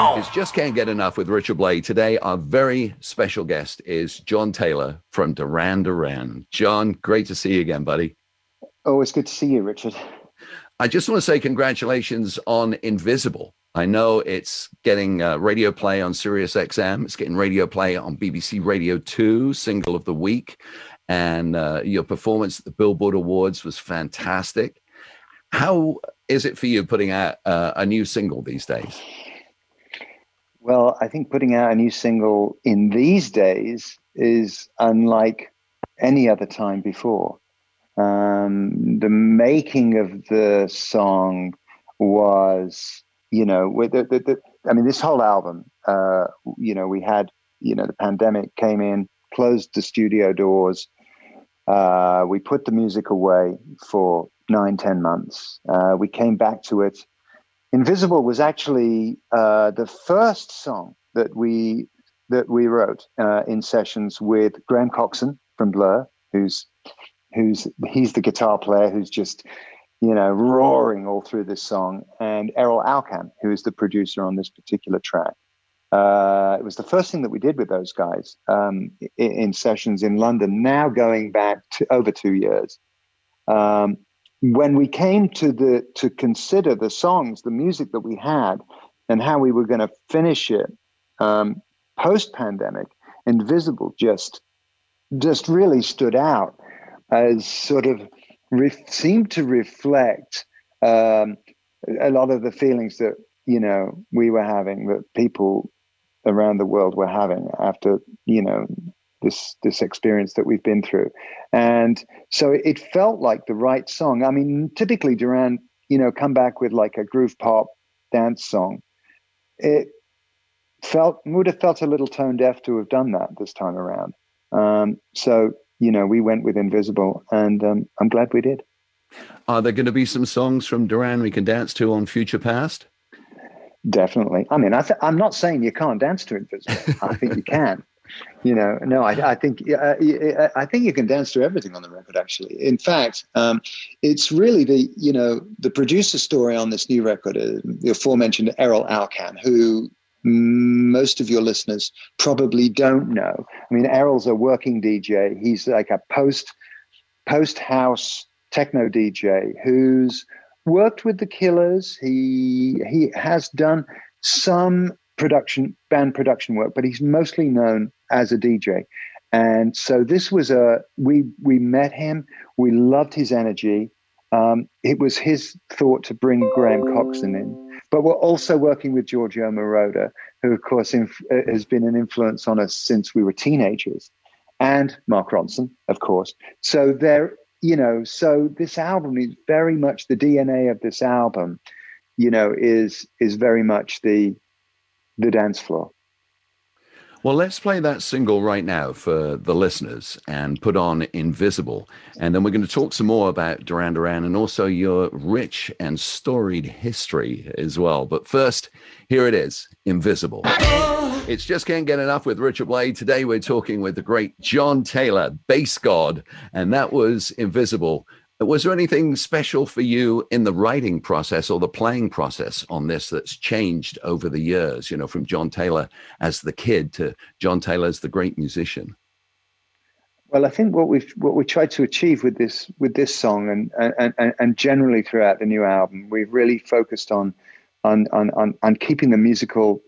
It's Just Can't Get Enough with Richard Blade. Today, our very special guest is John Taylor from Duran Duran. John, great to see you again, buddy. Oh, it's good to see you, Richard. I just want to say congratulations on Invisible. I know it's getting radio play on SiriusXM. It's getting radio play on BBC Radio 2, Single of the Week. And your performance at the Billboard Awards was fantastic. How is it for you putting out a new single these days? Well, I think putting out a new single in these days is unlike any other time before. The making of the song was, this whole album, we had, the pandemic came in, closed the studio doors. We put the music away for 9-10 months. We came back to it. Invisible was actually the first song that we wrote in sessions with Graham Coxon from Blur, he's the guitar player who's just roaring all through this song, and Errol Alkan, who is the producer on this particular track. It was the first thing that we did with those guys in sessions in London, now going back to over 2 years. When we came to consider the songs, the music that we had, and how we were going to finish it post-pandemic, Invisible just really stood out as sort of seemed to reflect a lot of the feelings that we were having, that people around the world were having after this experience that we've been through. And so it felt like the right song. I mean, typically Duran, come back with like a groove pop dance song. It would have felt a little tone deaf to have done that this time around. So we went with Invisible, and I'm glad we did. Are there going to be some songs from Duran we can dance to on Future Past? Definitely. I mean, I'm not saying you can't dance to Invisible. I think you can. I think you can dance to everything on the record, actually. In fact, it's really the producer story on this new record, the aforementioned Errol Alkan, who most of your listeners probably don't know. I mean, Errol's a working DJ. He's like a post-house techno DJ who's worked with the Killers. He has done some band production work, but he's mostly known as a DJ. And so this was we met him. We loved his energy. It was his thought to bring Graham Coxon in, but we're also working with Giorgio Moroder, who of course has been an influence on us since we were teenagers, and Mark Ronson, of course. So so this album is very much the DNA of this album, is very much the dance floor. Well, let's play that single right now for the listeners and put on Invisible. And then we're going to talk some more about Duran Duran and also your rich and storied history as well. But first, here it is, Invisible. It's Just Can't Get Enough with Richard Blade. Today we're talking with the great John Taylor, bass god, and that was Invisible. Was there anything special for you in the writing process or the playing process on this that's changed over the years, from John Taylor as the kid to John Taylor as the great musician? Well, I think what we tried to achieve with this song and generally throughout the new album, we've really focused on keeping the musical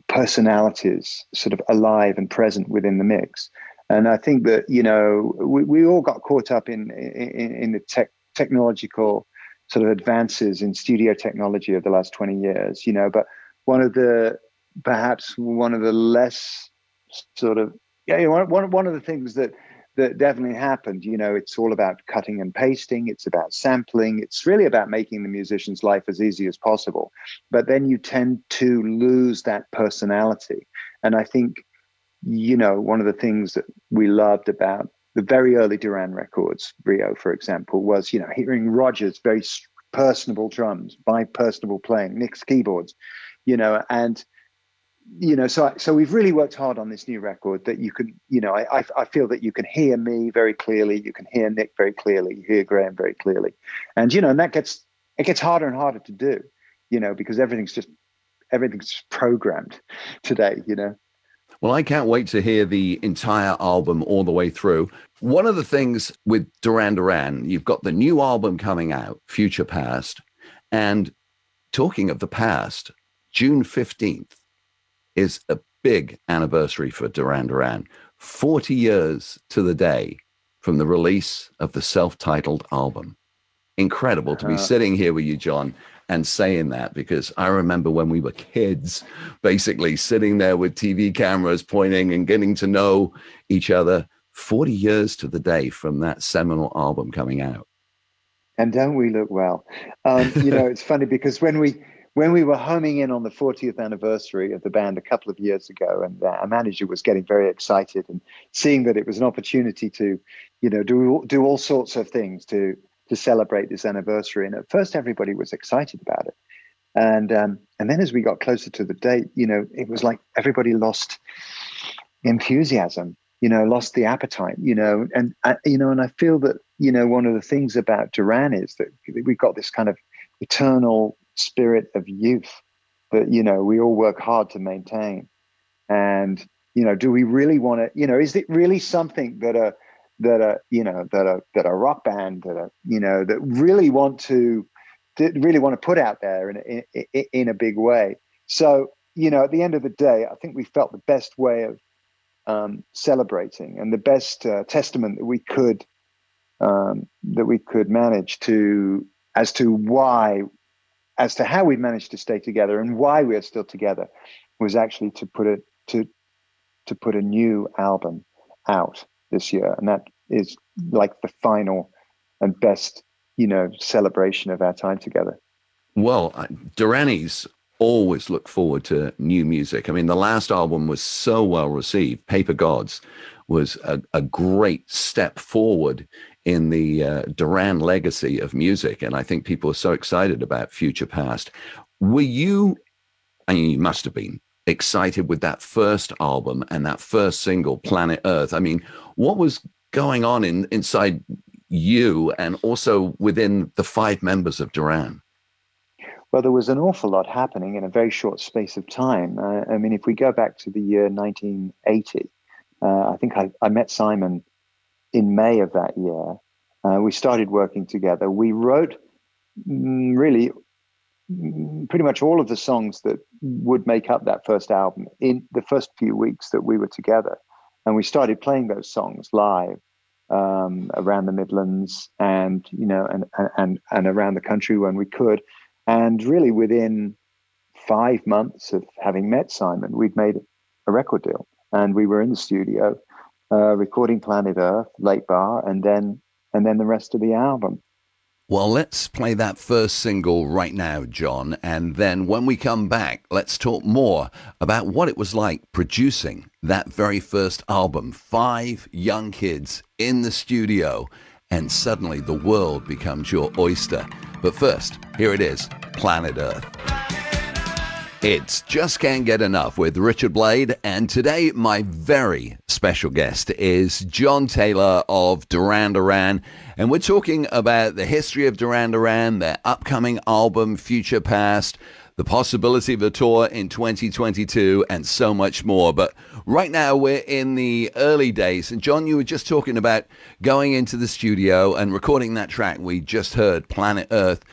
personalities sort of alive and present within the mix. And I think that, we all got caught up in the technological sort of advances in studio technology of the last 20 years, but one of the less sort of, one of the things that definitely happened, it's all about cutting and pasting. It's about sampling. It's really about making the musician's life as easy as possible. But then you tend to lose that personality. And I think, one of the things that we loved about the very early Duran records, Rio, for example, was, hearing Roger's very personable drums, by personable playing, Nick's keyboards, and, so we've really worked hard on this new record that you can, I feel that you can hear me very clearly. You can hear Nick very clearly. You hear Graham very clearly. And, and it gets harder and harder to do, because everything's just everything's programmed today, you know. Well, I can't wait to hear the entire album all the way through. One of the things with Duran Duran, you've got the new album coming out, Future Past. And talking of the past, June 15th is a big anniversary for Duran Duran. 40 years to the day from the release of the self-titled album. Incredible to be sitting here with you, John, and saying that, because I remember when we were kids, basically sitting there with TV cameras pointing and getting to know each other. 40 years to the day from that seminal album coming out. And don't we look well? You know, it's funny because when we were homing in on the 40th anniversary of the band a couple of years ago, and our manager was getting very excited and seeing that it was an opportunity to, you know, do all sorts of things to celebrate this anniversary. And at first, everybody was excited about it, and then as we got closer to the date, you know, it was like everybody lost enthusiasm, you know, lost the appetite, you know, and I feel that, you know, one of the things about Duran is that we've got this kind of eternal spirit of youth that, you know, we all work hard to maintain. And, you know, do we really want to, you know, is it really something that a rock band that really want to put out there in a big way? So, you know, at the end of the day, I think we felt the best way of celebrating and the best testament that we could manage to as to how we managed to stay together and why we are still together was actually to put a new album out this year, and that is like the final and best, you know, celebration of our time together. Well, Duranis always look forward to new music. I mean, the last album was so well received. Paper Gods was a great step forward in the Duran legacy of music, and I think people are so excited about Future Past. Were you, I mean, you must have been excited with that first album and that first single, Planet Earth. I mean, what was going on inside you and also within the 5 members of Duran? Well, there was an awful lot happening in a very short space of time. I mean, if we go back to the year 1980, I think I met Simon in May of that year. We started working together. We wrote really pretty much all of the songs that would make up that first album in the first few weeks that we were together. And we started playing those songs live around the Midlands and, you know, and around the country when we could. And really within 5 months of having met Simon, we'd made a record deal and we were in the studio recording Planet Earth, Late Bar, and then the rest of the album. Well, let's play that first single right now, John. And then when we come back, let's talk more about what it was like producing that very first album. 5 young kids in the studio, and suddenly the world becomes your oyster. But first, here it is, Planet Earth. It's Just Can't Get Enough with Richard Blade, and today my very special guest is John Taylor of Duran Duran, and we're talking about the history of Duran Duran, their upcoming album, Future Past, the possibility of a tour in 2022, and so much more. But right now we're in the early days, and John, you were just talking about going into the studio and recording that track we just heard, Planet Earth.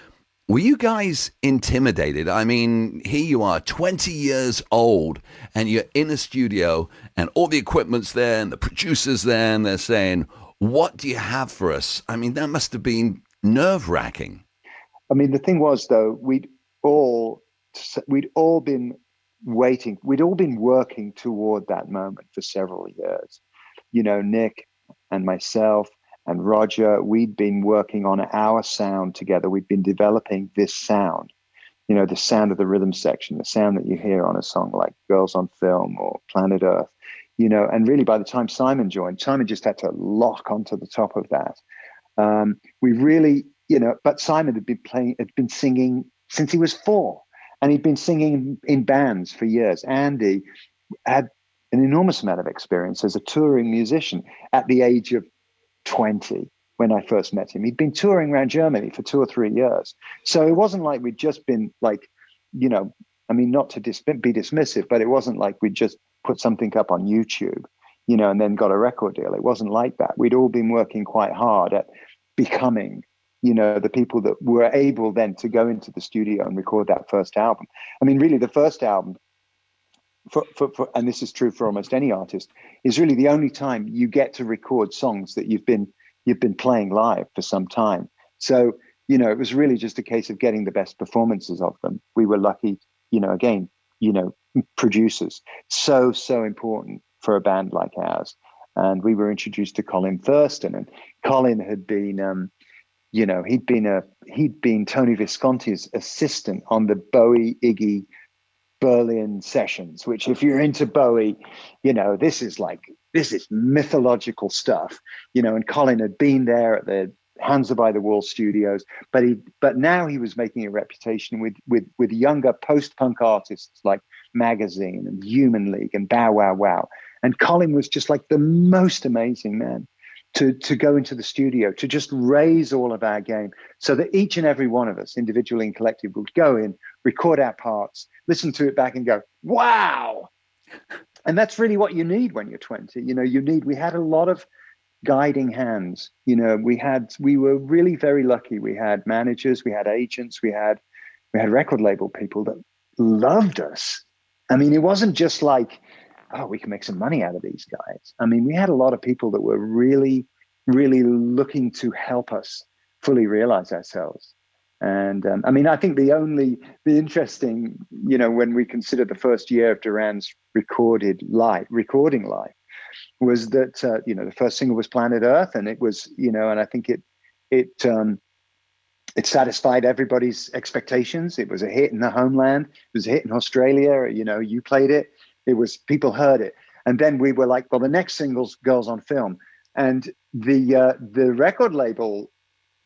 Were you guys intimidated? I mean, here you are, 20 years old, and you're in a studio, and all the equipment's there, and the producer's there, and they're saying, what do you have for us? I mean, that must have been nerve-wracking. I mean, the thing was, though, we'd all been waiting. We'd all been working toward that moment for several years. You know, Nick and myself and Roger, we'd been working on our sound together. We'd been developing this sound, you know, the sound of the rhythm section, the sound that you hear on a song like Girls on Film or Planet Earth, you know, and really by the time Simon joined, Simon just had to lock onto the top of that. We really, you know, but Simon had been singing since he was 4, and he'd been singing in bands for years. Andy had an enormous amount of experience as a touring musician at the age of 20 when I first met him. He'd been touring around Germany for 2 or 3 years. So it wasn't like we'd just been like, you know, I mean, not to be dismissive, but it wasn't like we'd just put something up on YouTube, and then got a record deal. It wasn't like that. We'd all been working quite hard at becoming, the people that were able then to go into the studio and record that first album. I mean, really, the first album, for and this is true for almost any artist, is really the only time you get to record songs that you've been playing live for some time. So, it was really just a case of getting the best performances of them. We were lucky, again, producers, so important for a band like ours. And we were introduced to Colin Thurston, and Colin had been, he'd been Tony Visconti's assistant on the Bowie Iggy Berlin sessions, which, if you're into Bowie, this is mythological stuff, and Colin had been there at the Hands Are by the Wall studios, but now he was making a reputation with younger post-punk artists like Magazine and Human League and Bow Wow Wow. And Colin was just like the most amazing man to go into the studio, to just raise all of our game so that each and every one of us, individually and collectively, would go in, record our parts, listen to it back and go, wow. And that's really what you need when you're 20. We had a lot of guiding hands. We were really very lucky. We had managers, we had agents, we had record label people that loved us. I mean, it wasn't just like, oh, we can make some money out of these guys. I mean, we had a lot of people that were really, really looking to help us fully realize ourselves. And I think the interesting, when we consider the first year of Duran's recording live, was that, the first single was Planet Earth, and it was, and I think it satisfied everybody's expectations. It was a hit in the homeland. It was a hit in Australia. You played it. It was, people heard it. And then we were like, well, the next single's Girls on Film. And the record label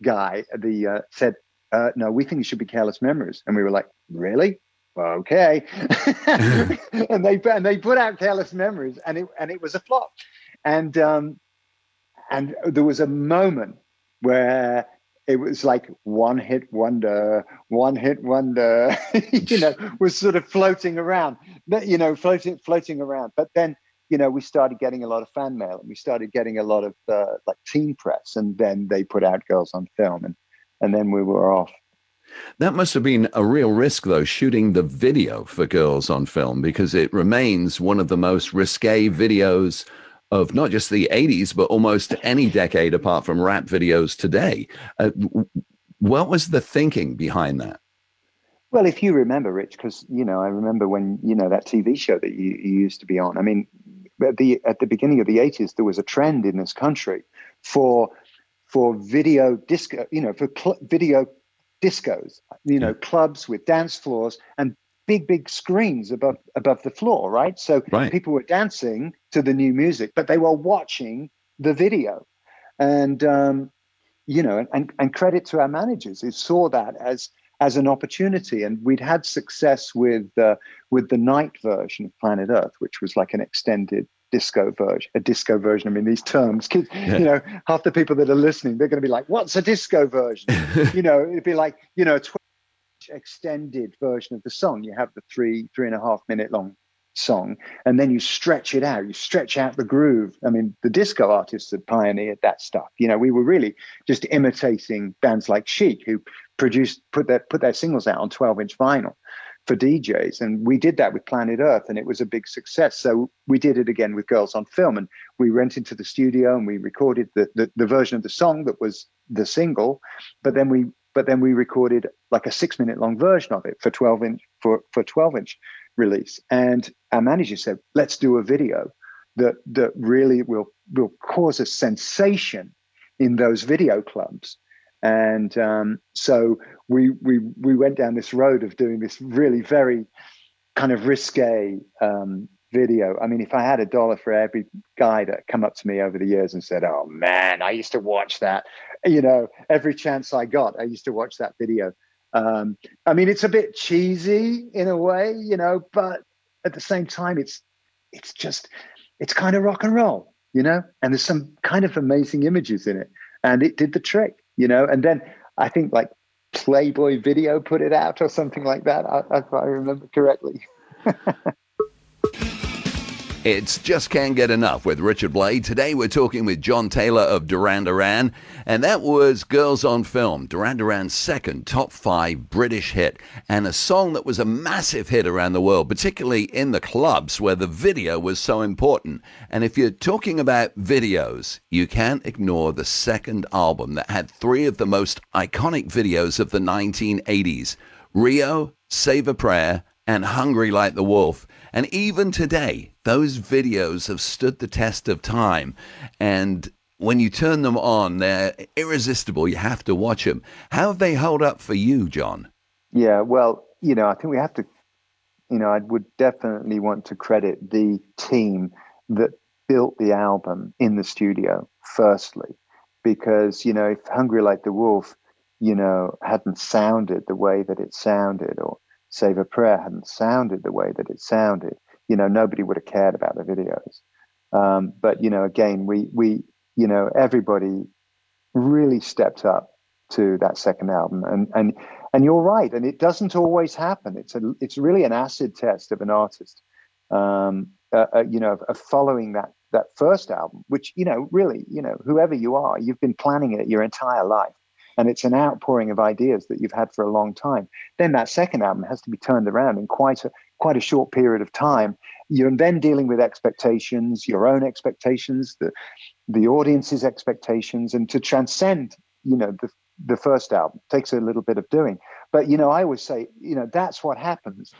guy, said, no, we think it should be Careless Memories. And we were like, really? Well, okay. and they put out Careless Memories, and it was a flop. And there was a moment where it was like one hit wonder, was sort of floating around, floating around. But then, we started getting a lot of fan mail, and we started getting a lot of like teen press, and then they put out Girls on Film, and then we were off. That must have been a real risk, though, shooting the video for Girls on Film, because it remains one of the most risque videos of not just the 80s, but almost any decade apart from rap videos today. What was the thinking behind that? Well, if you remember, Rich, because, I remember when, that TV show that you used to be on. I mean, at the beginning of the 80s, there was a trend in this country for video disco, video discos, clubs with dance floors and big screens above the floor, right? So people were dancing to the new music, but they were watching the video. And and credit to our managers who saw that as an opportunity. And we'd had success with the night version of Planet Earth, which was like an extended disco version. I mean, these terms, kids, half the people that are listening, they're going to be like, what's a disco version? It'd be like, a 12-inch extended version of the song. You have the 3.5 minute long song, and then you stretch it out. You stretch out the groove. I mean, the disco artists had pioneered that stuff. We were really just imitating bands like Chic, who put their singles out on 12-inch vinyl for DJs. And we did that with Planet Earth, and it was a big success. So we did it again with Girls on Film, and we went into the studio and we recorded the version of the song that was the single, but then we recorded like a 6-minute long version of it for 12-inch release. And our manager said, let's do a video that really will cause a sensation in those video clubs. And so we went down this road of doing this really very kind of risque video. I mean, if I had $1 for every guy that come up to me over the years and said, oh man, I used to watch that, every chance I got, I used to watch that video. I mean, it's a bit cheesy in a way, but at the same time, it's kind of rock and roll, and there's some kind of amazing images in it, and it did the trick, and then I think like Playboy Video put it out or something like that, if I remember correctly. It's Just Can't Get Enough with Richard Blade. Today we're talking with John Taylor of Duran Duran, and that was Girls on Film, Duran Duran's second top 5 British hit, and a song that was a massive hit around the world, particularly in the clubs where the video was so important. And if you're talking about videos, you can't ignore the second album that had 3 of the most iconic videos of the 1980s, Rio, Save a Prayer, and Hungry Like the Wolf. And even today, those videos have stood the test of time. And when you turn them on, they're irresistible. You have to watch them. How have they held up for you, John? Yeah, well, I think we have to, I would definitely want to credit the team that built the album in the studio, firstly, because, if Hungry Like the Wolf, hadn't sounded the way that it sounded, or Save a Prayer hadn't sounded the way that it sounded, nobody would have cared about the videos. But, again, we everybody really stepped up to that second album. And you're right. And it doesn't always happen. It's really an acid test of an artist, of following that first album, which, really, whoever you are, you've been planning it your entire life. And it's an outpouring of ideas that you've had for a long time. Then that second album has to be turned around in quite a short period of time. You're then dealing with expectations, your own expectations, the audience's expectations, and to transcend, the first album takes a little bit of doing. But, I always say, that's what happens,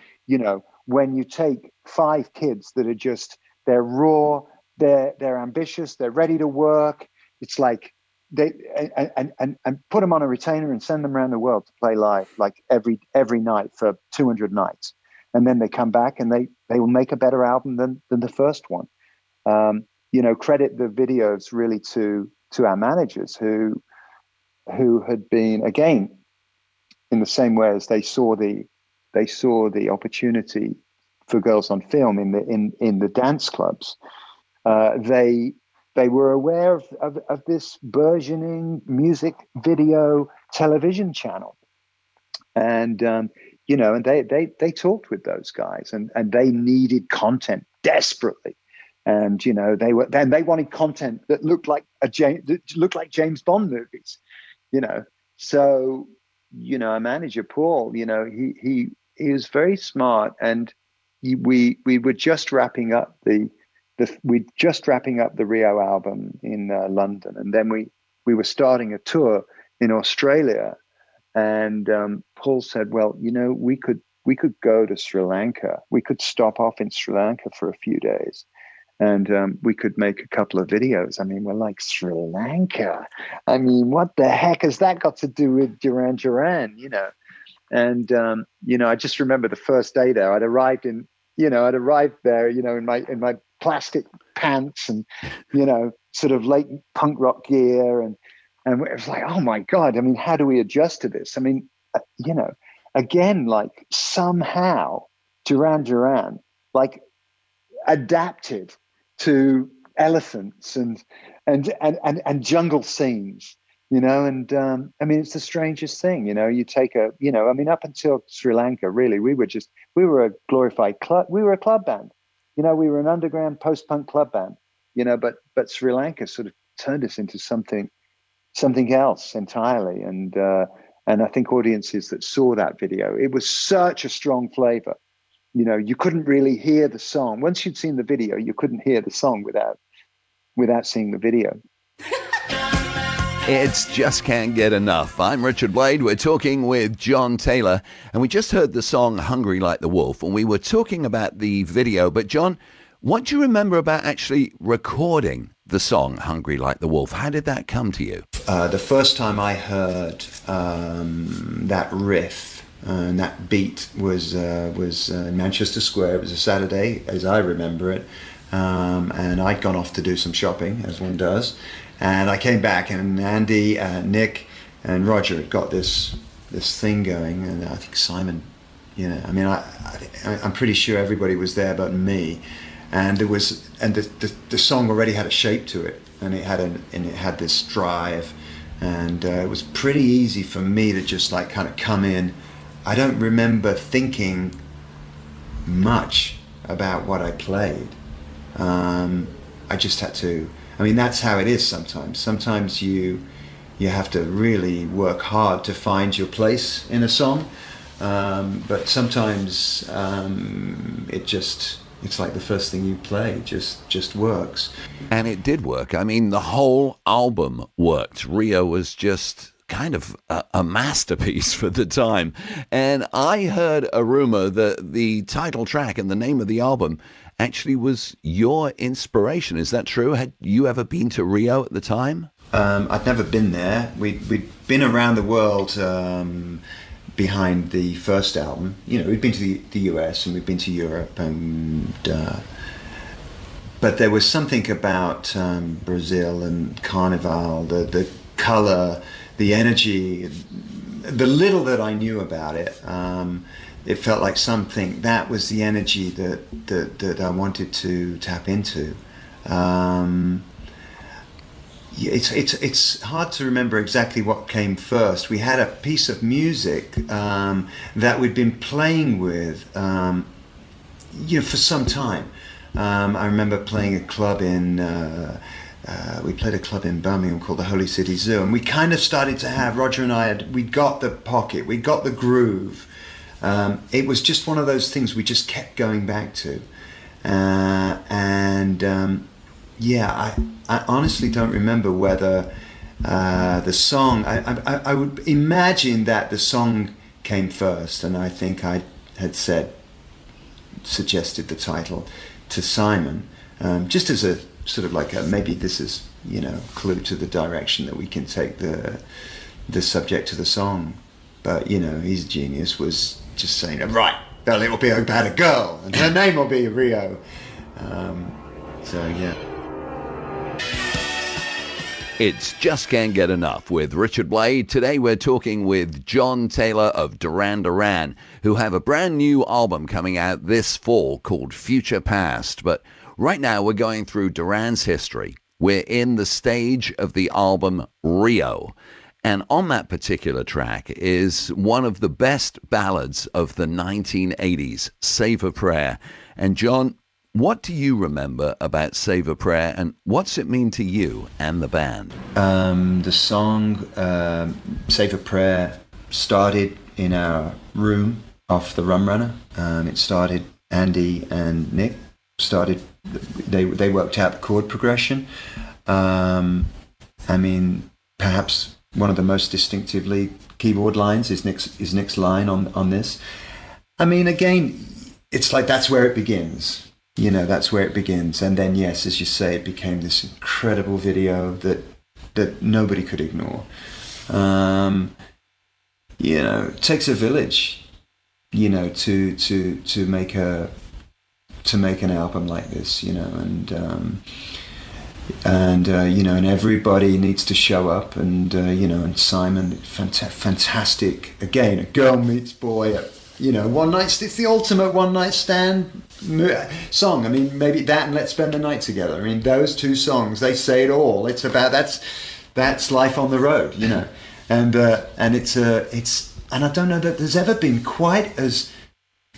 when you take 5 kids that are they're raw, they're ambitious, they're ready to work. It's like, and put them on a retainer and send them around the world to play live, like every night for 200 nights, and then they come back and they will make a better album than the first one. Credit the videos really to our managers who had been, again, in the same way as they saw the opportunity for Girls on Film in the dance clubs. They were aware of this burgeoning music video television channel, and and they talked with those guys, and they needed content desperately, and they wanted content that looked like James Bond movies, So our manager Paul, he was very smart, and we were just wrapping up the Rio album in London, and then we were starting a tour in Australia, and Paul said, well, we could go to Sri Lanka. We could stop off in Sri Lanka for a few days, and we could make a couple of videos. I mean, we're like, Sri Lanka? I mean, what the heck has that got to do with Duran Duran? And I just remember the first day there. I'd arrived there, in my plastic pants and, sort of late punk rock gear. And it was like, oh my God, I mean, how do we adjust to this? I mean, again, like somehow Duran Duran, like adapted to elephants and jungle scenes, and I mean, it's the strangest thing, you take I mean, up until Sri Lanka, really, we were a glorified club. We were a club band. We were an underground post-punk club band, but Sri Lanka sort of turned us into something else entirely. And I think audiences that saw that video, it was such a strong flavor. You couldn't really hear the song. Once you'd seen the video, you couldn't hear the song without seeing the video. It's Just Can't Get Enough. I'm Richard Blade. We're talking with John Taylor, and we just heard the song Hungry Like the Wolf, and we were talking about the video. But John, what do you remember about actually recording the song Hungry Like the Wolf? How did that come to you? The first time I heard that riff and that beat was in Manchester Square. It was a Saturday, as I remember it, and I'd gone off to do some shopping, as one does. And I came back, and Andy, Nick, and Roger had got this thing going, and I think Simon, I mean, I'm pretty sure everybody was there but me, and the song already had a shape to it, and it had this drive, and it was pretty easy for me to just like kind of come in. I don't remember thinking much about what I played. I just had to. I mean, that's how it is sometimes. Sometimes you have to really work hard to find your place in a song, but sometimes it's like the first thing you play just works. And it did work. I mean, the whole album worked. Rio was just kind of a masterpiece for the time. And I heard a rumor that the title track and the name of the album actually was your inspiration. Is that true? Had you ever been to Rio at the time? I'd never been there. We'd been around the world behind the first album. You know, we'd been to the US and we'd been to Europe, and but there was something about Brazil and Carnival, the color, the energy, the little that I knew about it. It felt like something that was the energy that I wanted to tap into. It's hard to remember exactly what came first. We had a piece of music that we'd been playing with, for some time. I remember playing a club we played a club in Birmingham called the Holy City Zoo, and we kind of started to have, Roger and I we got the pocket, we got the groove. It was just one of those things we just kept going back to, I honestly don't remember whether the song. I would imagine that the song came first, and I think I had suggested the title to Simon, just as a sort of like maybe this is clue to the direction that we can take the subject of the song. But his genius was just saying, right, well, it will be about a girl, and her name will be Rio. So yeah. It's Just Can't Get Enough with Richard Blade. Today we're talking with John Taylor of Duran Duran, who have a brand new album coming out this fall called Future Past. But right now we're going through Duran's history. We're in the stage of the album Rio. And on that particular track is one of the best ballads of the 1980s, Save a Prayer. And John, what do you remember about Save a Prayer, and what's it mean to you and the band? The song Save a Prayer started in our room off the Rum Runner. It started, Andy and Nick started, they worked out the chord progression. Perhaps one of the most distinctively keyboard lines is Nick's line on this. I mean, again, it's like that's where it begins. That's where it begins. And then, yes, as you say, it became this incredible video that nobody could ignore. It takes a village, to make an album like this, and everybody needs to show up, and Simon, fantastic. Again, a girl meets boy. It's the ultimate one night stand song. I mean, maybe that and Let's Spend the Night Together. I mean, those two songs, they say it all. It's about that's life on the road, and and I don't know that there's ever been quite as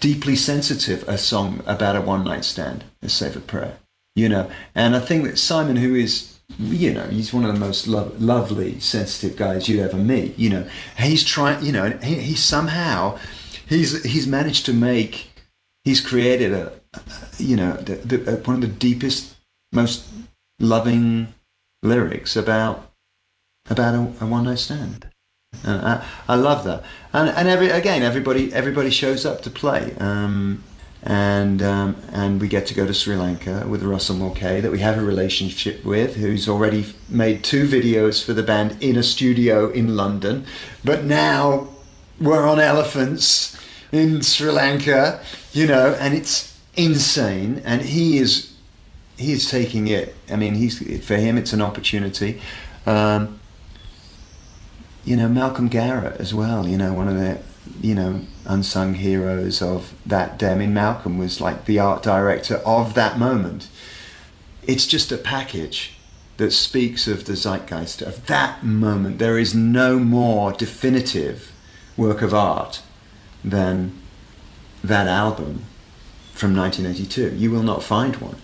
deeply sensitive a song about a one night stand as Save a Prayer, And I think that Simon, who is, he's one of the most lovely, sensitive guys you'd ever meet. He's trying, he somehow. He's managed to make. He's created one of the deepest, most loving lyrics about a one night stand. I love that, and everybody shows up to play, and we get to go to Sri Lanka with Russell Mulcahy, that we have a relationship with, who's already made 2 videos for the band in a studio in London, but now we're on elephants in Sri Lanka, and it's insane. And he is taking it. I mean, for him, it's an opportunity. Malcolm Garrett as well. One of the unsung heroes of that day. I mean, Malcolm was like the art director of that moment. It's just a package, that speaks of the zeitgeist of that moment. There is no more definitive work of art than that album from 1982. You will not find one.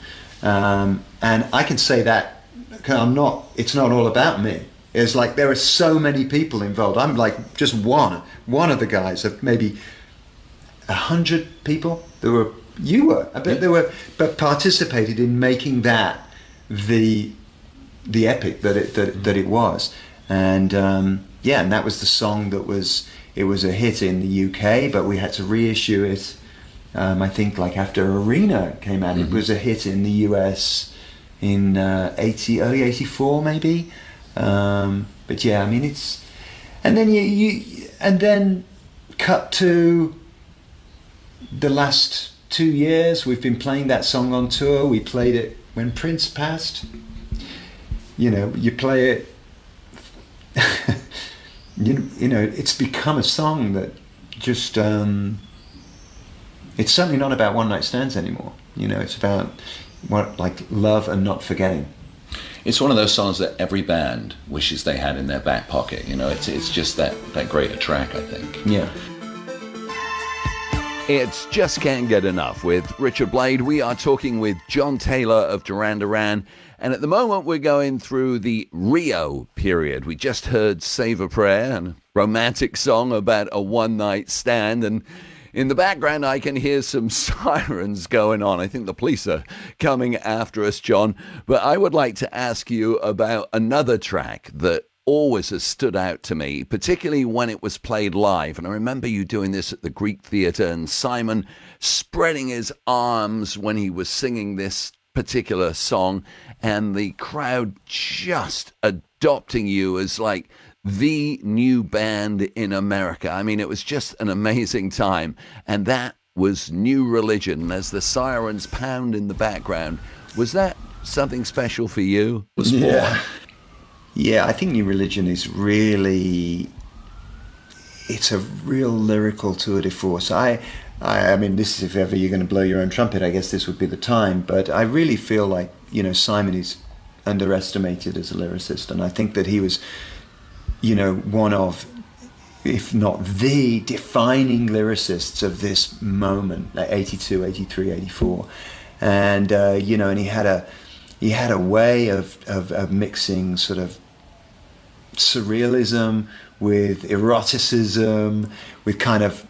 And I can say that it's not all about me. It's like there are so many people involved. I'm like just one of the guys of maybe 100 people. But participated in making that the epic that it was. And and that was the song it was a hit in the UK, but we had to reissue it. I think like after Arena came out, it was a hit in the US in early '84 maybe. But yeah, I mean it's, and then and then cut to the last 2 years. We've been playing that song on tour. We played it when Prince passed. You play it. you know, it's become a song that just. It's certainly not about one night stands anymore. It's about love and not forgetting. It's one of those songs that every band wishes they had in their back pocket. It's just that great a track, I think. Yeah. It's Just Can't Get Enough with Richard Blade. We are talking with John Taylor of Duran Duran. And at the moment, we're going through the Rio period. We just heard Save a Prayer, a romantic song about a one-night stand. And in the background, I can hear some sirens going on. I think the police are coming after us, John. But I would like to ask you about another track that always has stood out to me, particularly when it was played live. And I remember you doing this at the Greek Theatre and Simon spreading his arms when he was singing this particular song, and the crowd just adopting you as like the new band in America. I mean, it was just an amazing time. And that was New Religion as the sirens pound in the background. Was that something special for you? Yeah, I think New Religion is really, it's a real lyrical tour de force. I mean, this is, if ever you're going to blow your own trumpet, I guess this would be the time. But I really feel like, Simon is underestimated as a lyricist. And I think that he was, one of, if not the defining lyricists of this moment, like 82, 83, 84. And, and he had a way of mixing sort of surrealism with eroticism, with kind of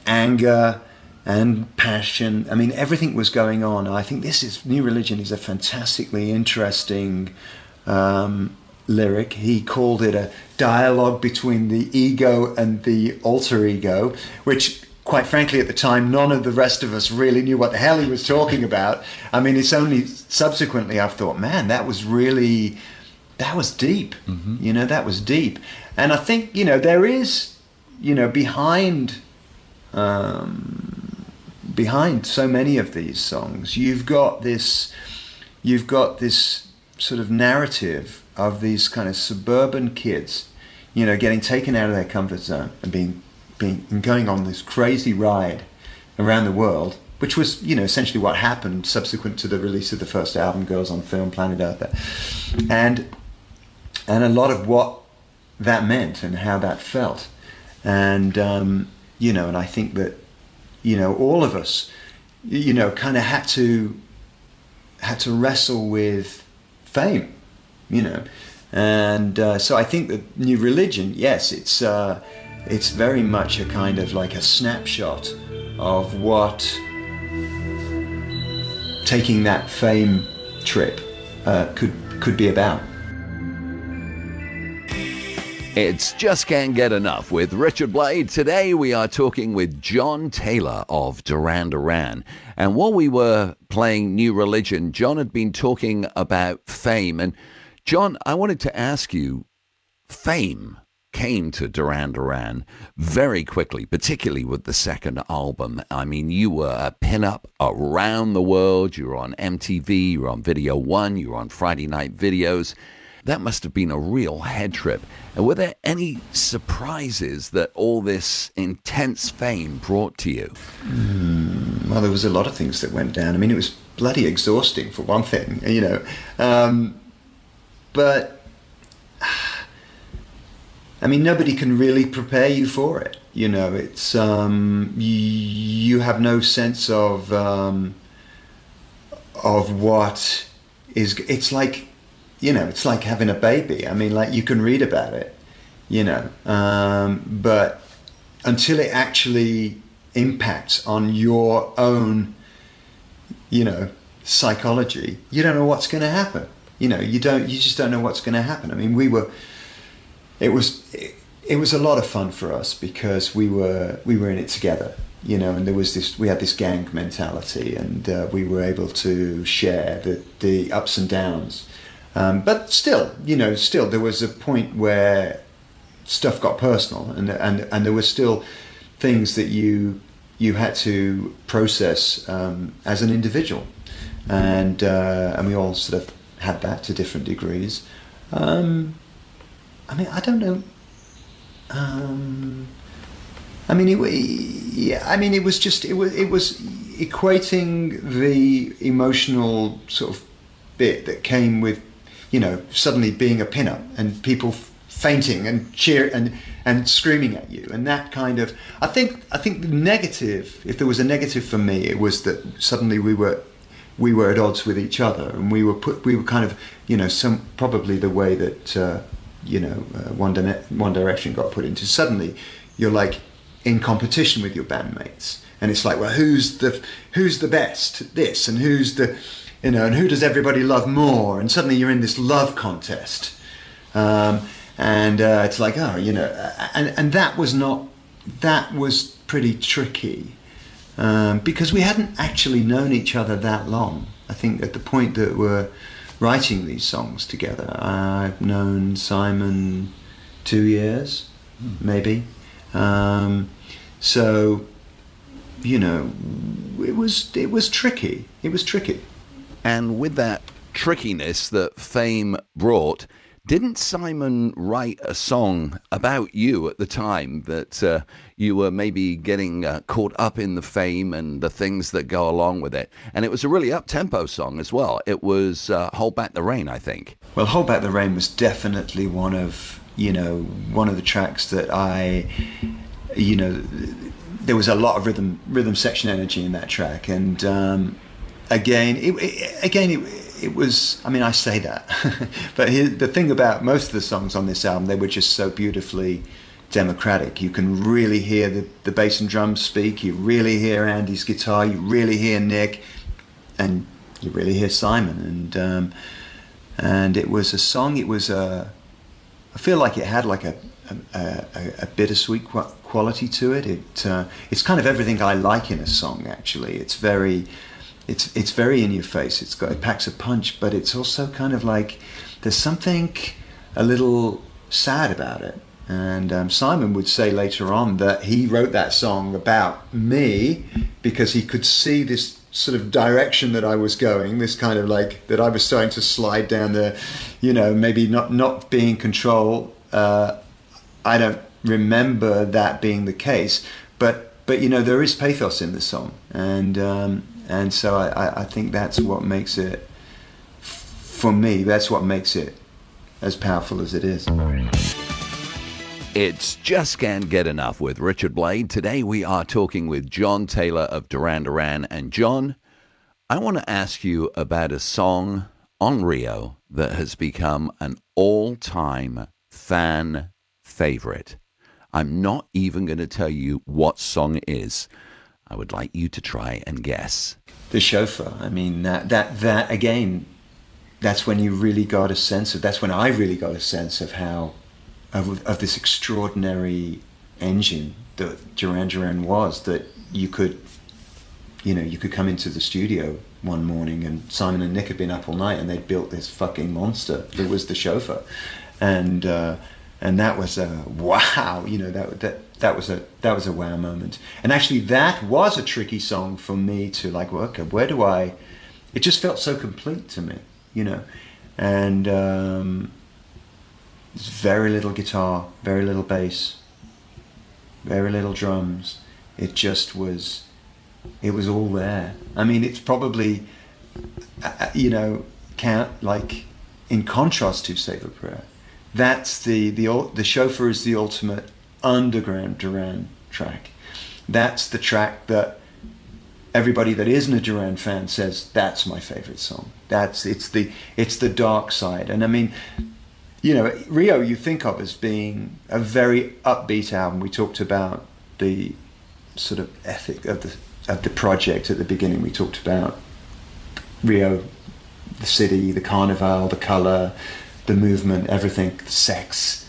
anger and passion. I mean, everything was going on. I think New Religion is a fantastically interesting lyric. He called it a dialogue between the ego and the alter ego, which, quite frankly, at the time, none of the rest of us really knew what the hell he was talking about. I mean, it's only subsequently I've thought, man, that was deep. Mm-hmm. That was deep. And I think, there is, behind so many of these songs, you've got this sort of narrative of these kind of suburban kids, getting taken out of their comfort zone and going on this crazy ride around the world, which was, essentially what happened subsequent to the release of the first album, Girls on Film, Planet Earth, and a lot of what that meant and how that felt, and and I think that all of us, kind of had to wrestle with fame, and so I think that New Religion, yes, it's very much a kind of like a snapshot of what taking that fame trip could be about. It's Just Can't Get Enough with Richard Blade. Today we are talking with John Taylor of Duran Duran. And while we were playing New Religion, John had been talking about fame. And John, I wanted to ask you, fame came to Duran Duran very quickly, particularly with the second album. I mean, you were a pin-up around the world. You were on MTV, you were on Video One, you were on Friday Night Videos. That must have been a real head trip. And were there any surprises that all this intense fame brought to you? Well, there was a lot of things that went down. I mean, it was bloody exhausting, for one thing, but I mean, nobody can really prepare you for it. You know, it's you have no sense of what is. It's like, you know, it's like having a baby. I mean, like, you can read about it, you know, but until it actually impacts on your own, you know, psychology, you don't know what's going to happen. You know, you just don't know what's going to happen. I mean, it was a lot of fun for us because we were in it together, you know, and we had this gang mentality, and we were able to share the ups and downs. But still, you know, there was a point where stuff got personal, and there were still things that you had to process as an individual, and we all sort of had that to different degrees. I mean, I don't know. I mean, it was equating the emotional sort of bit that came with, you know, suddenly being a pinup and people fainting and cheer and screaming at you, and that kind of. I think the negative, if there was a negative for me, it was that suddenly we were at odds with each other, and we were kind of, you know, probably the way that you know, One Direction got put into. Suddenly you're like in competition with your bandmates, and it's like, well, who's the best at this, and who's the, you know, and who does everybody love more, and suddenly you're in this love contest, and it's like, oh, you know, and that was pretty tricky, because we hadn't actually known each other that long. I think at the point that we're writing these songs together, I've known Simon 2 years, maybe. So, you know, it was tricky. It was tricky. And with that trickiness that fame brought, didn't Simon write a song about you at the time that you were maybe getting caught up in the fame and the things that go along with it? And it was a really up-tempo song as well. It was Hold Back the Rain, I think. Well, Hold Back the Rain was definitely one of the tracks that I, you know, there was a lot of rhythm section energy in that track. And it was, I mean, I say that, but the thing about most of the songs on this album, they were just so beautifully democratic. You can really hear the bass and drums speak, you really hear Andy's guitar, you really hear Nick, and you really hear Simon. And it was a song, I feel like it had like a bittersweet quality to it. It's kind of everything I like in a song, actually. It's very in your face. It packs a punch, but it's also kind of like there's something a little sad about it. And Simon would say later on that he wrote that song about me because he could see this sort of direction that I was going, this kind of like that I was starting to slide down the, you know, maybe not being in control. I don't remember that being the case, but you know, there is pathos in the song, and so I think that's what makes it, for me, that's what makes it as powerful as it is. It's Just Can't Get Enough with Richard Blade. Today we are talking with John Taylor of Duran Duran. And John, I want to ask you about a song on Rio that has become an all-time fan favorite. I'm not even going to tell you what song it is. I would like you to try and guess. The Chauffeur. I mean, that again, that's when you really got a sense of, that's when I really got a sense of how, of this extraordinary engine that Duran Duran was, that you could come into the studio one morning and Simon and Nick had been up all night and they'd built this fucking monster that was the Chauffeur. And that was a wow, you know, that was a wow moment. And actually that was a tricky song for me to like, well, okay, where do I, it just felt so complete to me, you know. And there's very little guitar, very little bass, very little drums. It just was, it was all there. I mean, it's probably, you know, in contrast to Save a Prayer, that's the Chauffeur is the ultimate underground Duran track. That's the track that everybody that isn't a Duran fan says that's my favorite song. It's the dark side. And I mean, you know, Rio you think of as being a very upbeat album. We talked about the sort of ethic of the project at the beginning. We talked about Rio, the city, the carnival, the color, the movement, everything, sex,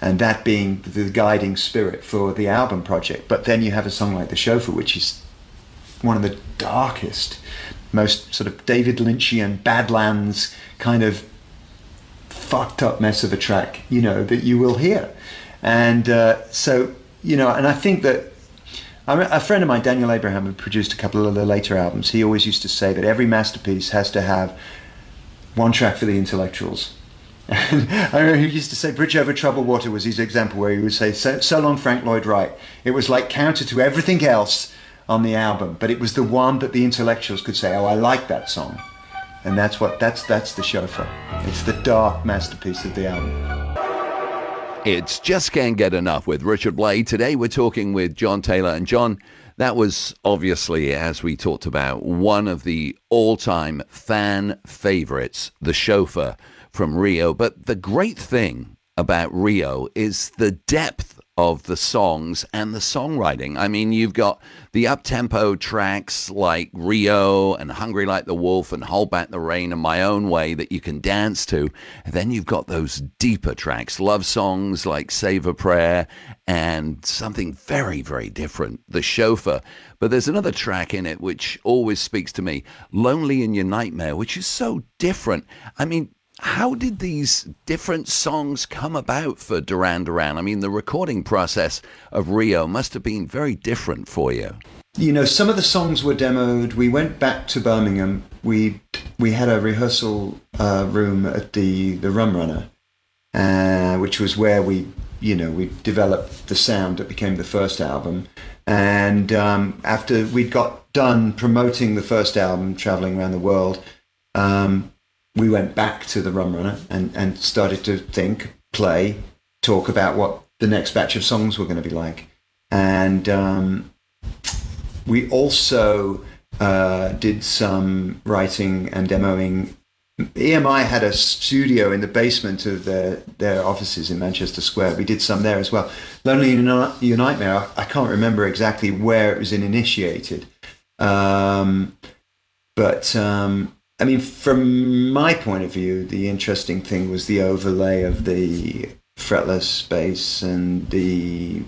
and that being the guiding spirit for the album project. But then you have a song like The Chauffeur, which is one of the darkest, most sort of David Lynchian, Badlands kind of fucked up mess of a track, you know, that you will hear. And so, you know, and I think that a friend of mine, Daniel Abraham, who produced a couple of the later albums, he always used to say that every masterpiece has to have one track for the intellectuals. And I remember he used to say Bridge Over Troubled Water was his example, where he would say, so long Frank Lloyd Wright. It was like counter to everything else on the album, but it was the one that the intellectuals could say, oh, I like that song. And that's The Chauffeur. It's the dark masterpiece of the album. It's Just Can't Get Enough with Richard Blade. Today we're talking with John Taylor. And John, that was obviously, as we talked about, one of the all-time fan favorites, The Chauffeur from Rio. But the great thing about Rio is the depth of the songs and the songwriting. I mean, you've got the up-tempo tracks like Rio and Hungry Like the Wolf and Hold Back the Rain and My Own Way that you can dance to. And then you've got those deeper tracks, love songs like Save a Prayer and something very, very different, The Chauffeur. But there's another track in it which always speaks to me, Lonely in Your Nightmare, which is so different. I mean, how did these different songs come about for Duran Duran? I mean, the recording process of Rio must have been very different for you. You know, some of the songs were demoed. We went back to Birmingham. We had a rehearsal room at the Rum Runner, which was where we developed the sound that became the first album. And after we'd got done promoting the first album, traveling around the world, we went back to the Rum Runner and started to think, play, talk about what the next batch of songs were going to be like. And we also did some writing and demoing. EMI had a studio in the basement of their offices in Manchester Square. We did some there as well. Lonely in Your Nightmare, I can't remember exactly where it was initiated. I mean, from my point of view, the interesting thing was the overlay of the fretless bass and the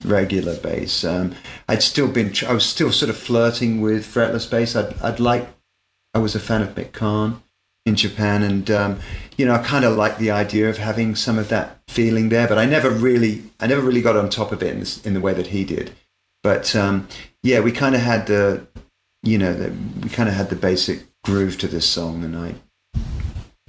regular bass. I was still sort of flirting with fretless bass. I was a fan of Mick Kahn in Japan, and I kind of liked the idea of having some of that feeling there. But I never really got on top of it in the way that he did. But we kind of had the basic groove to this song, and I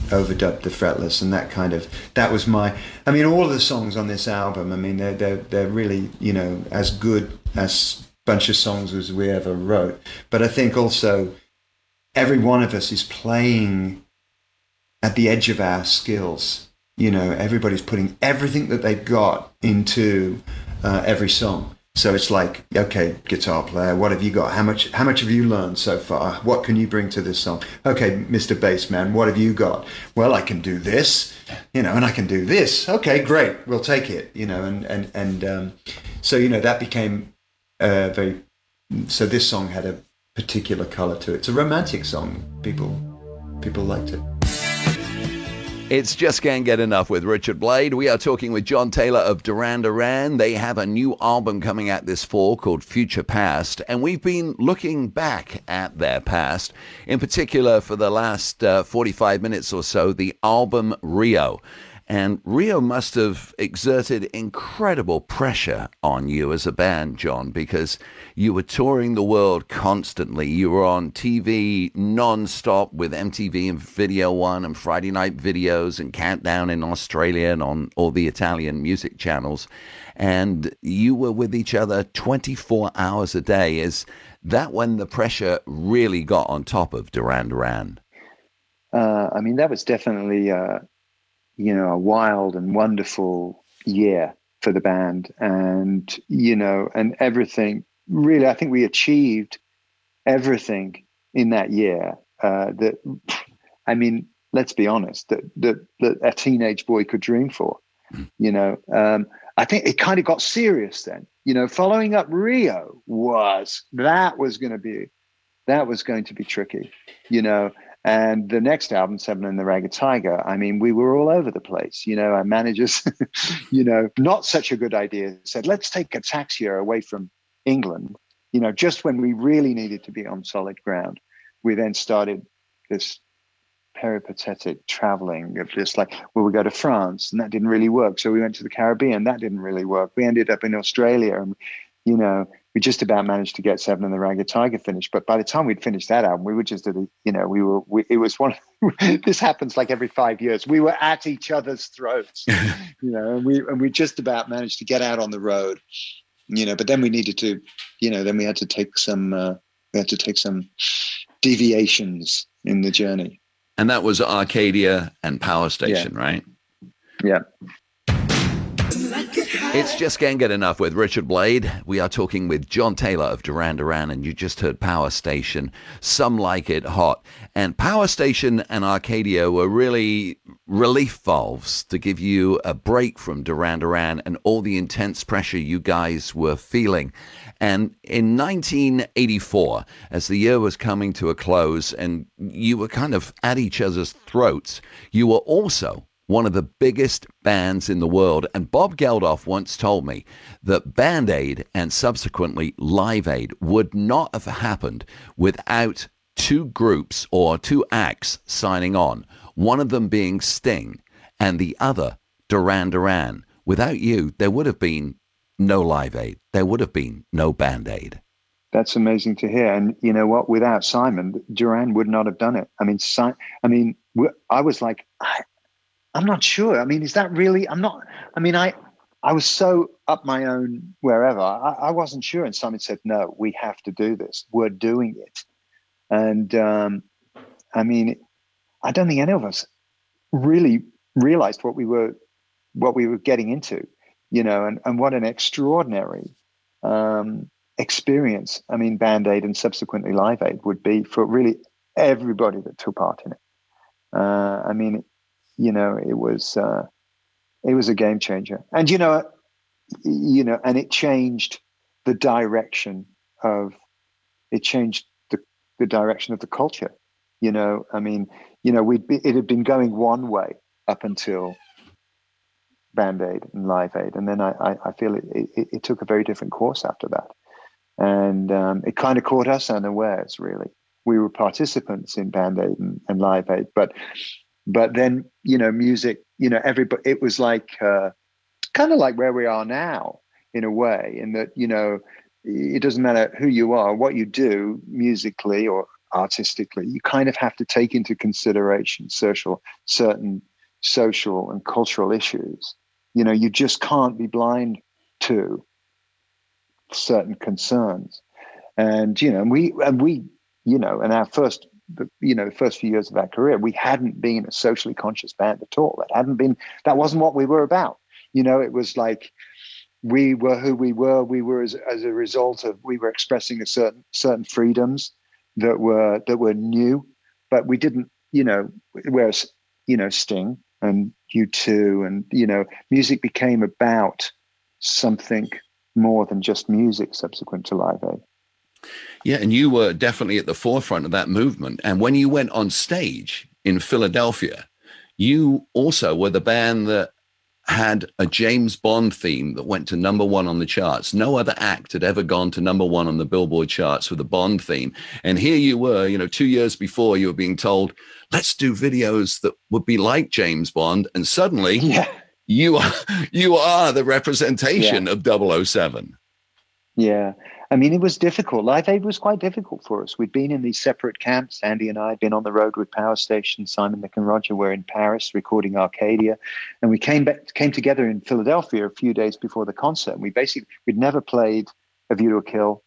overdubbed the fretless, and that was my. I mean, all of the songs on this album, I mean, they're really, you know, as good as bunch of songs as we ever wrote. But I think also every one of us is playing at the edge of our skills. You know, everybody's putting everything that they've got into every song. So it's like, okay, guitar player, what have you got? How much have you learned so far? What can you bring to this song? Okay, Mr. Bassman, what have you got? Well, I can do this, you know, and I can do this. Okay, great, we'll take it, you know, and so, you know, that became so this song had a particular color to it. It's a romantic song. People liked it. It's Just Can't Get Enough with Richard Blade. We are talking with John Taylor of Duran Duran. They have a new album coming out this fall called Future Past, and we've been looking back at their past, in particular for the last 45 minutes or so, the album Rio. And Rio must have exerted incredible pressure on you as a band, John, because you were touring the world constantly. You were on TV non-stop with MTV and Video One and Friday Night Videos and Countdown in Australia and on all the Italian music channels. And you were with each other 24 hours a day. Is that when the pressure really got on top of Duran Duran? I mean, that was definitely, a wild and wonderful year for the band. And, and everything really, I think we achieved everything in that year that, I mean, let's be honest, that a teenage boy could dream for, I think it kind of got serious then, following up Rio was going to be tricky, and the next album, Seven and the Ragged Tiger, I mean, we were all over the place. Our managers, not such a good idea, said, let's take a taxi away from England, just when we really needed to be on solid ground. We then started this peripatetic traveling of just like, well, we go to France and that didn't really work. So we went to the Caribbean. That didn't really work. We ended up in Australia and, we just about managed to get Seven and the Ragged Tiger finished. But by the time we'd finished that album, we were just at it was one, this happens like every 5 years. We were at each other's throats, and we just about managed to get out on the road, but then we needed to, then we had to take some deviations in the journey. And that was Arcadia and Power Station, right? Yeah. It's Just Can't Get Enough with Richard Blade. We are talking with John Taylor of Duran Duran, and you just heard Power Station, Some Like It Hot. And Power Station and Arcadia were really relief valves to give you a break from Duran Duran and all the intense pressure you guys were feeling. And in 1984, as the year was coming to a close and you were kind of at each other's throats, you were also one of the biggest bands in the world. And Bob Geldof once told me that Band Aid and subsequently Live Aid would not have happened without two groups or two acts signing on, one of them being Sting and the other Duran Duran. Without you, there would have been no Live Aid. There would have been no Band Aid. That's amazing to hear. And you know what? Without Simon, Duran would not have done it. I mean, I was like, I'm not sure. I mean, is that really? I was so up my own wherever. I wasn't sure. And Simon said, no, we have to do this. We're doing it. And I mean, I don't think any of us really realized what we were getting into, and what an extraordinary experience. I mean, Band Aid and subsequently Live Aid would be for really everybody that took part in it. I mean, it was a game changer, and and it changed the direction of the direction of the culture. I mean, it had been going one way up until Band Aid and Live Aid, and then I feel it took a very different course after that, and it kind of caught us unawares. Really, we were participants in Band Aid and Live Aid, but then music, everybody. It was like kind of like where we are now in a way, in that it doesn't matter who you are, what you do musically or artistically, you kind of have to take into consideration certain social and cultural issues. You just can't be blind to certain concerns, and we in our first few years of our career, we hadn't been a socially conscious band at all. That wasn't what we were about. It was like we were who we were. We were as a result of, we were expressing a certain freedoms that were new, but we didn't, whereas, Sting and U2 and, music became about something more than just music subsequent to Live Aid. Yeah, and you were definitely at the forefront of that movement. And when you went on stage in Philadelphia, you also were the band that had a James Bond theme that went to #1 on the charts. No other act had ever gone to #1 on the Billboard charts with a Bond theme. And here you were, 2 years before, you were being told, let's do videos that would be like James Bond. And suddenly you are the representation of 007. Yeah. I mean, it was difficult. Live Aid was quite difficult for us. We'd been in these separate camps. Andy and I had been on the road with Power Station. Simon, Nick, and Roger were in Paris recording Arcadia. And we came together in Philadelphia a few days before the concert. And we'd never played A View to a Kill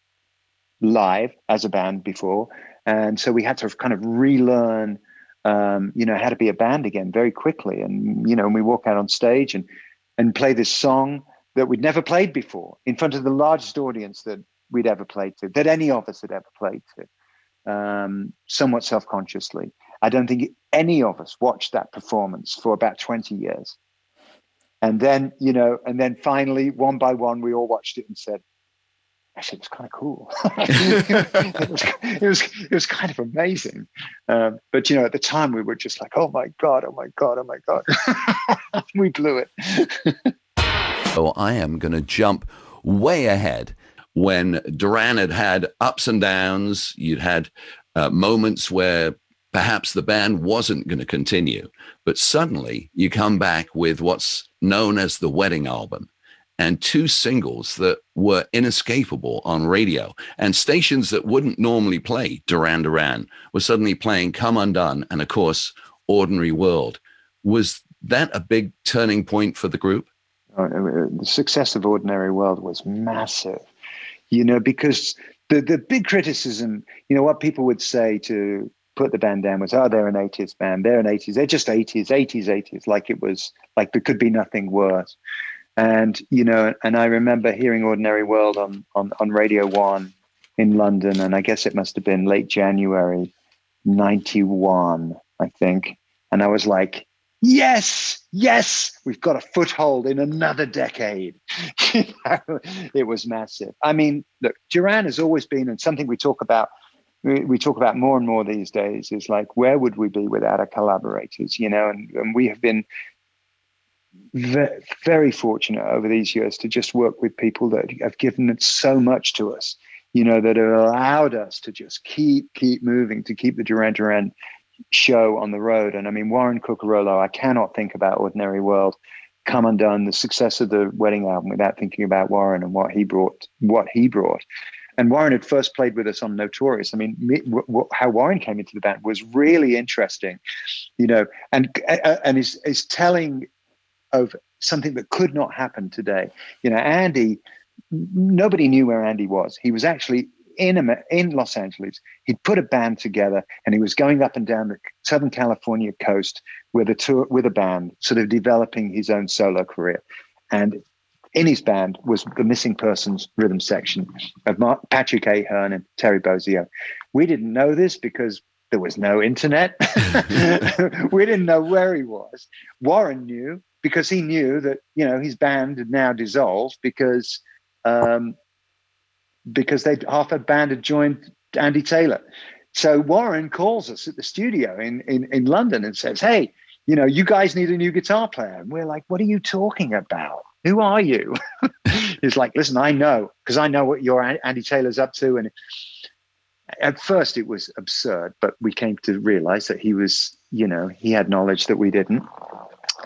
live as a band before. And so we had to kind of relearn how to be a band again very quickly. And, and we walk out on stage and play this song that we'd never played before in front of the largest audience that we'd ever played to, that any of us had ever played to, somewhat self-consciously. I don't think any of us watched that performance for about 20 years. And then, finally, one by one, we all watched it and said, actually, it was kind of cool. it was kind of amazing. But, at the time we were just like, oh my God. We blew it. So I am going to jump way ahead. When Duran had ups and downs, you'd had moments where perhaps the band wasn't going to continue, but suddenly you come back with what's known as the wedding album and 2 singles that were inescapable on radio, and stations that wouldn't normally play Duran Duran were suddenly playing Come Undone and, of course, Ordinary World. Was that a big turning point for the group? The success of Ordinary World was massive, because the big criticism, what people would say to put the band down was, oh, they're an 80s band. They're an 80s. They're just 80s, like it was, like there could be nothing worse. And, and I remember hearing Ordinary World on Radio 1 in London, and I guess it must have been late January 91, I think. And I was like, yes, we've got a foothold in another decade. It was massive. I mean, look, Duran has always been, and something we talk about more and more these days, is like, where would we be without our collaborators, and we have been very fortunate over these years to just work with people that have given it so much to us, that have allowed us to just keep moving, to keep the Duran Duran show on the road. And I mean, Warren Cucurullo, I cannot think about Ordinary World, Come Undone, the success of the wedding album without thinking about Warren and what he brought. And Warren had first played with us on Notorious. I mean, how Warren came into the band was really interesting, and is telling of something that could not happen today. Andy, nobody knew where Andy was. He was actually in Los Angeles. He'd put a band together, and he was going up and down the Southern California coast with a band, sort of developing his own solo career. And in his band was the Missing Persons rhythm section of Patrick Ahern and Terry Bozzio. We didn't know this because there was no internet. We didn't know where he was. Warren knew, because he knew that, his band had now dissolved because half a band had joined Andy Taylor. So Warren calls us at the studio in London and says, hey, you guys need a new guitar player. And we're like, what are you talking about? Who are you? He's like, listen, I know, because I know what your Andy Taylor's up to. And at first it was absurd, but we came to realize that he was, he had knowledge that we didn't.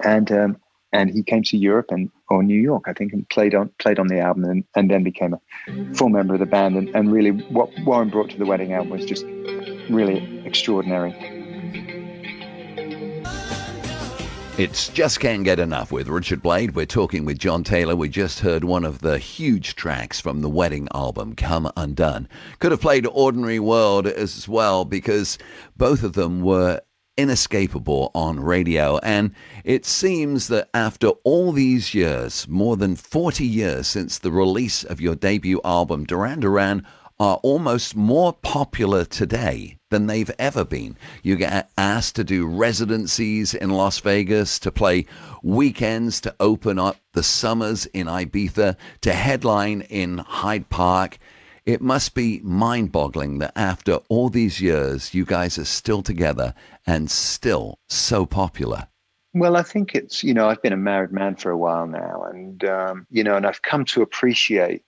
And he came to Europe or New York, I think, and played on the album, and then became a full member of the band. And really, what Warren brought to the wedding album was just really extraordinary. It's Just Can't Get Enough with Richard Blade. We're talking with John Taylor. We just heard one of the huge tracks from the wedding album, Come Undone. Could have played Ordinary World as well, because both of them were inescapable on radio. And it seems that after all these years, more than 40 years since the release of your debut album, Duran Duran are almost more popular today than they've ever been. You get asked to do residencies in Las Vegas, to play weekends, to open up the summers in Ibiza, to headline in Hyde Park. It must be mind-boggling that after all these years, you guys are still together and still so popular. Well, I think it's, I've been a married man for a while now, and, and I've come to appreciate,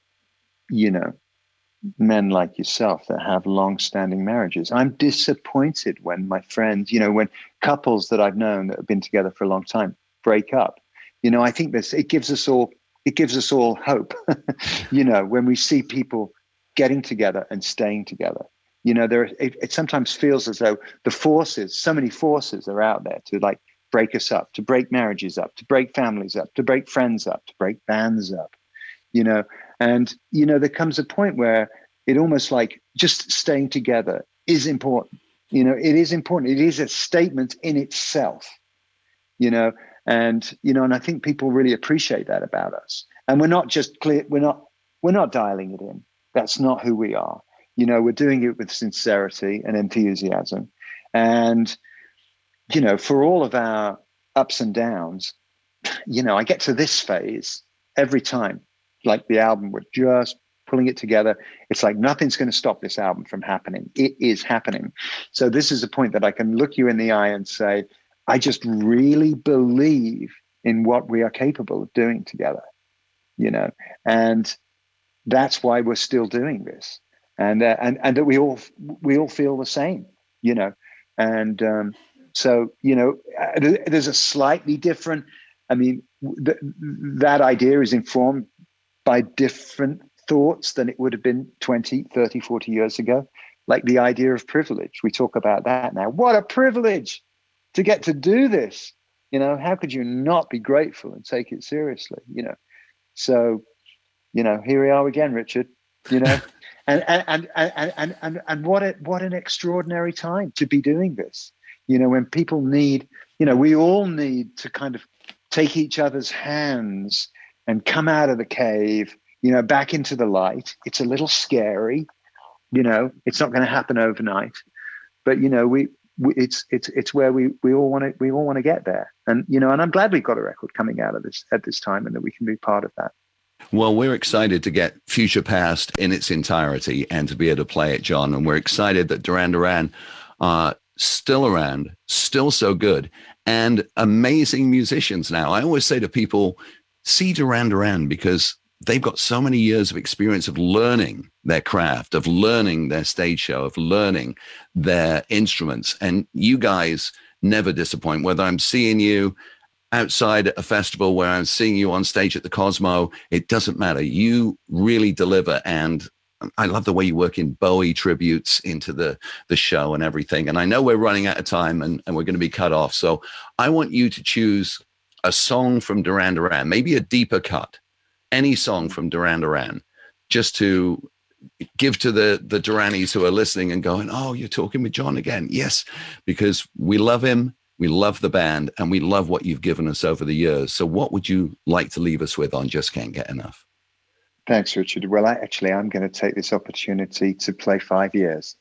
men like yourself that have long-standing marriages. I'm disappointed when my friends, when couples that I've known that have been together for a long time break up. I think it gives us all hope, when we see people getting together and staying together. It sometimes feels as though so many forces are out there to like break us up, to break marriages up, to break families up, to break friends up, to break bands up, and, there comes a point where it almost like just staying together is important, it is important. It is a statement in itself, and I think people really appreciate that about us. And we're not just clear. We're not dialing it in. That's not who we are. We're doing it with sincerity and enthusiasm. And, for all of our ups and downs, I get to this phase every time, like the album, we're just pulling it together. It's like nothing's going to stop this album from happening. It is happening. So this is a point that I can look you in the eye and say, I just really believe in what we are capable of doing together, and that's why we're still doing this. And that we all feel the same, and so there's a slightly different. I mean, that idea is informed by different thoughts than it would have been 20, 30, 40 years ago. Like the idea of privilege, we talk about that now. What a privilege to get to do this! How could you not be grateful and take it seriously? So, here we are again, Richard. And what an extraordinary time to be doing this. When people need, we all need to kind of take each other's hands and come out of the cave, back into the light. It's a little scary, it's not going to happen overnight, but it's where we all want to get there. And and I'm glad we've got a record coming out of this at this time, and that we can be part of that. Well, we're excited to get Future Past in its entirety and to be able to play it, John. And we're excited that Duran Duran are still around, still so good, and amazing musicians now. I always say to people, see Duran Duran, because they've got so many years of experience of learning their craft, of learning their stage show, of learning their instruments. And you guys never disappoint, whether I'm seeing you outside a festival, where I'm seeing you on stage at the Cosmo, it doesn't matter. You really deliver. And I love the way you work in Bowie tributes into the show and everything. And I know we're running out of time and we're going to be cut off. So I want you to choose a song from Duran Duran, maybe a deeper cut, any song from Duran Duran, just to give to the Duranis who are listening and going, oh, you're talking with John again. Yes, because we love him. We love the band, and we love what you've given us over the years. So what would you like to leave us with on Just Can't Get Enough? Thanks, Richard. Well, I'm going to take this opportunity to play 5 years.